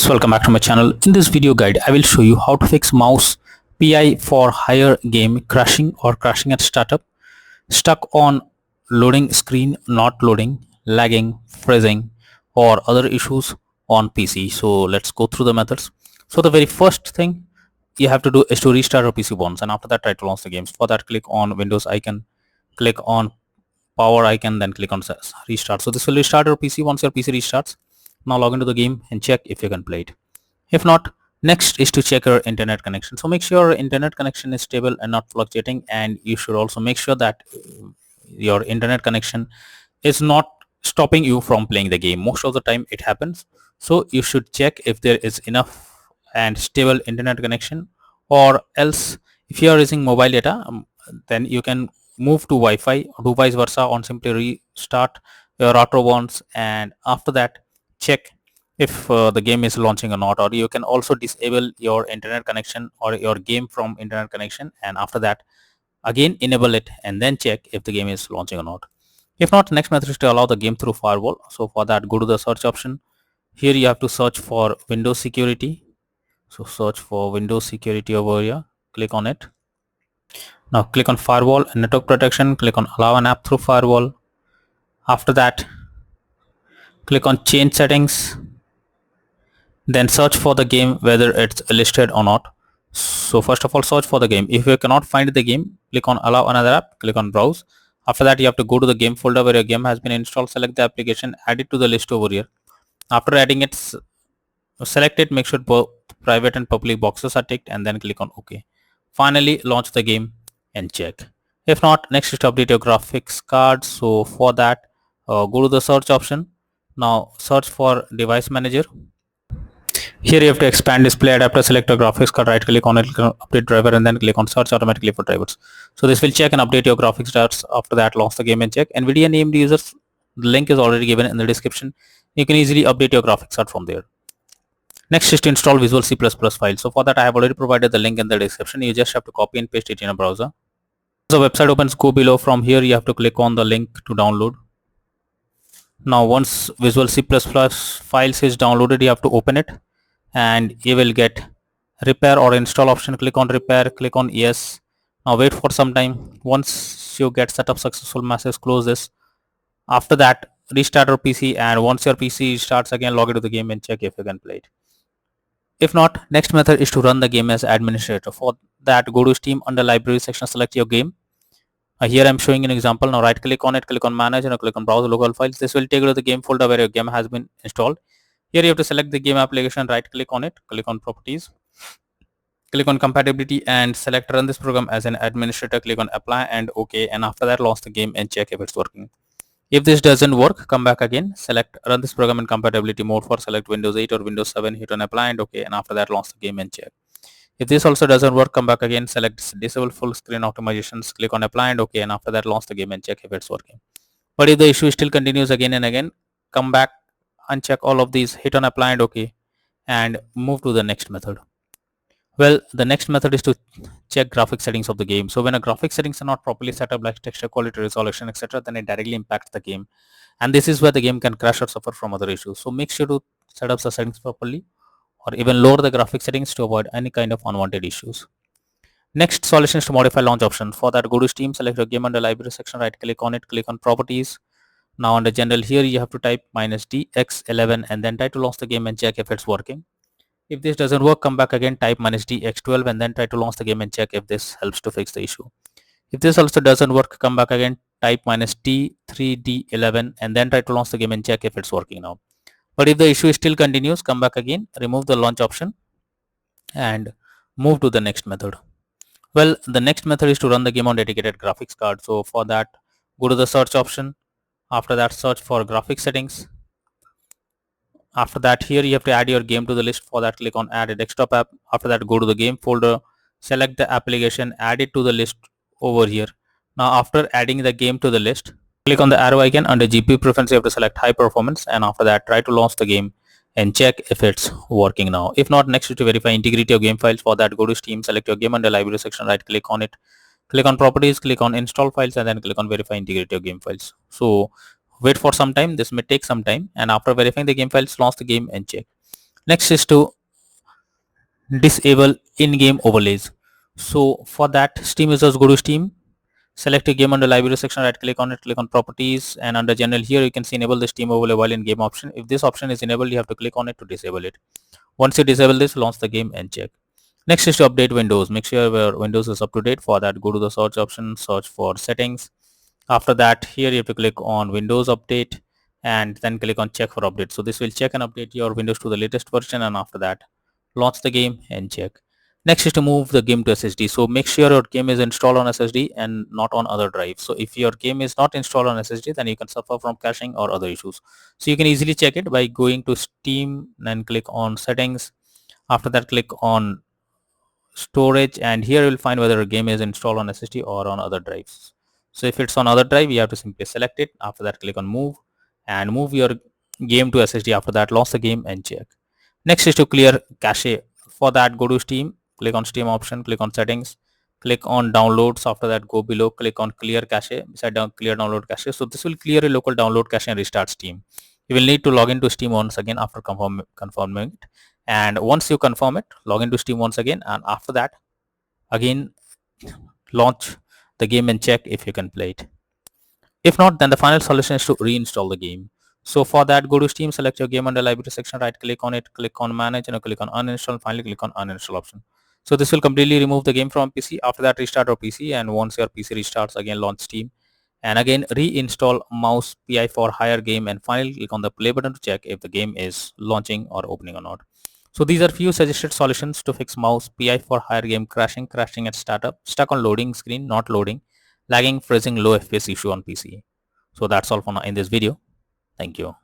guys, welcome back to my channel. In this video guide I will show you how to fix mouse PI for higher game crashing or crashing at startup, stuck on loading screen, not loading, lagging, freezing or other issues on PC. So let's go through the methods. So the very first thing you have to do is to restart your PC once, and after that try to launch the games. For that, click on Windows icon, click on power icon, then click on restart. So this will restart your PC once your PC restarts. Now log into the game and check if you can play it. If not, next is to check your internet connection. So make sure your internet connection is stable and not fluctuating, and you should also make sure that your internet connection is not stopping you from playing the game. Most of the time it happens, so you should check if there is enough and stable internet connection, or else if you are using mobile data, then you can move to Wi-Fi or do vice versa, on simply restart your router once, and after that check if the game is launching or not. Or you can also disable your internet connection or your game from internet connection, and after that again enable it and then check if the game is launching or not. If not, next method is to allow the game through firewall. So for that, go to the search option. Here you have to search for Windows security. So search for Windows security over here, click on it. Now click on firewall and network protection, click on allow an app through firewall. After that, click on change settings, then search for the game whether it's listed or not. So first of all, search for the game. If you cannot find the game, click on allow another app, click on browse. After that, you have to go to the game folder where your game has been installed, select the application, add it to the list over here. After adding it, select it, make sure both private and public boxes are ticked, and then click on OK. Finally, launch the game and check. If not, next is to update your graphics card. So for that, go to the search option. Now search for device manager. Here you have to expand display adapter, select a graphics card, right click on it, click on update driver, and then click on search automatically for drivers. So this will check and update your graphics cards. After that, launch the game and check. NVIDIA named users, the link is already given in the description. You can easily update your graphics card from there. Next is to install Visual C++ file. So for that, I have already provided the link in the description. You just have to copy and paste it in a browser. The website opens, go below. From here you have to click on the link to download. Now once Visual C++ files is downloaded, you have to open it, and you will get repair or install option. Click on repair, click on yes. Now wait for some time. Once you get setup successful message, close this. After that, restart your PC, and once your PC starts again, log into the game and check if you can play it. If not, next method is to run the game as administrator. For that, go to Steam, under library section, select your game. Here I'm showing an example. Now right click on it, click on manage, and click on browse local files. This will take you to the game folder where your game has been installed. Here you have to select the game application, right click on it, click on properties, click on compatibility, and select run this program as an administrator. Click on apply and OK, and after that launch the game and check if it's working. If this doesn't work, come back again, select run this program in compatibility mode for select Windows 8 or Windows 7, hit on apply and OK, and after that launch the game and check. If this also doesn't work, come back again, select disable full screen optimizations, click on apply and OK, and after that launch the game and check if it's working. But if the issue still continues again and again, come back, uncheck all of these, hit on apply and OK, and move to the next method. Well, the next method is to check graphic settings of the game. So when a graphic settings are not properly set up, like texture quality, resolution, etc., then it directly impacts the game, and this is where the game can crash or suffer from other issues. So make sure to set up the settings properly, or even lower the graphic settings to avoid any kind of unwanted issues. Next solution is to modify launch option. For that, go to Steam, select your game under library section, right click on it, click on properties. Now under general, here you have to type -dx11 and then try to launch the game and check if it's working. If this doesn't work, come back again, type -dx12 and then try to launch the game and check if this helps to fix the issue. If this also doesn't work, come back again, type -t3d11 and then try to launch the game and check if it's working now. But if the issue still continues, come back again, remove the launch option and move to the next method. Well, the next method is to run the game on dedicated graphics card. So for that, go to the search option. After that, search for graphics settings. After that, here you have to add your game to the list. For that, click on add a desktop app. After that, go to the game folder, select the application, add it to the list over here. Now after adding the game to the list, click on the arrow icon. Under GPU preference, you have to select high performance, and after that try to launch the game and check if it's working now. If not, next is to verify integrity of game files. For that, go to Steam, select your game under library section, right click on it, click on properties, click on install files, and then click on verify integrity of game files. So wait for some time, this may take some time, and after verifying the game files, launch the game and check. Next is to disable in-game overlays. So for that, Steam users go to Steam, select a game under library section, right click on it, click on properties, and under general here you can see enable the Steam overlay while in game option. If this option is enabled, you have to click on it to disable it. Once you disable this, launch the game and check. Next is to update Windows. Make sure your Windows is up to date. For that, go to the search option, search for settings. After that, here you have to click on Windows Update and then click on check for update. So this will check and update your Windows to the latest version, and after that, launch the game and check. Next is to move the game to SSD. So make sure your game is installed on SSD and not on other drives. So if your game is not installed on SSD, then you can suffer from caching or other issues. So you can easily check it by going to Steam and click on settings. After that, click on storage, and here you will find whether a game is installed on SSD or on other drives. So if it's on other drive, you have to simply select it. After that, click on move and move your game to SSD. After that, launch the game and check. Next is to clear cache. For that, go to Steam, click on Steam option, click on settings, click on downloads. After that, go below, click on clear cache, beside down clear download cache. So this will clear a local download cache and restart Steam. You will need to log into Steam once again after confirming it. And once you confirm it, log into Steam once again, and after that, again launch the game and check if you can play it. If not, then the final solution is to reinstall the game. So for that, go to Steam, select your game under library section, right click on it, click on manage, and click on uninstall. Finally, click on uninstall option. So this will completely remove the game from PC. After that, restart your PC, and once your PC restarts, again launch Steam, and again reinstall mouse PI for higher game, and finally click on the play button to check if the game is launching or opening or not. So these are few suggested solutions to fix mouse PI for higher game crashing at startup, stuck on loading screen, not loading, lagging, freezing, low FPS issue on PC. So that's all for now in this video. Thank you.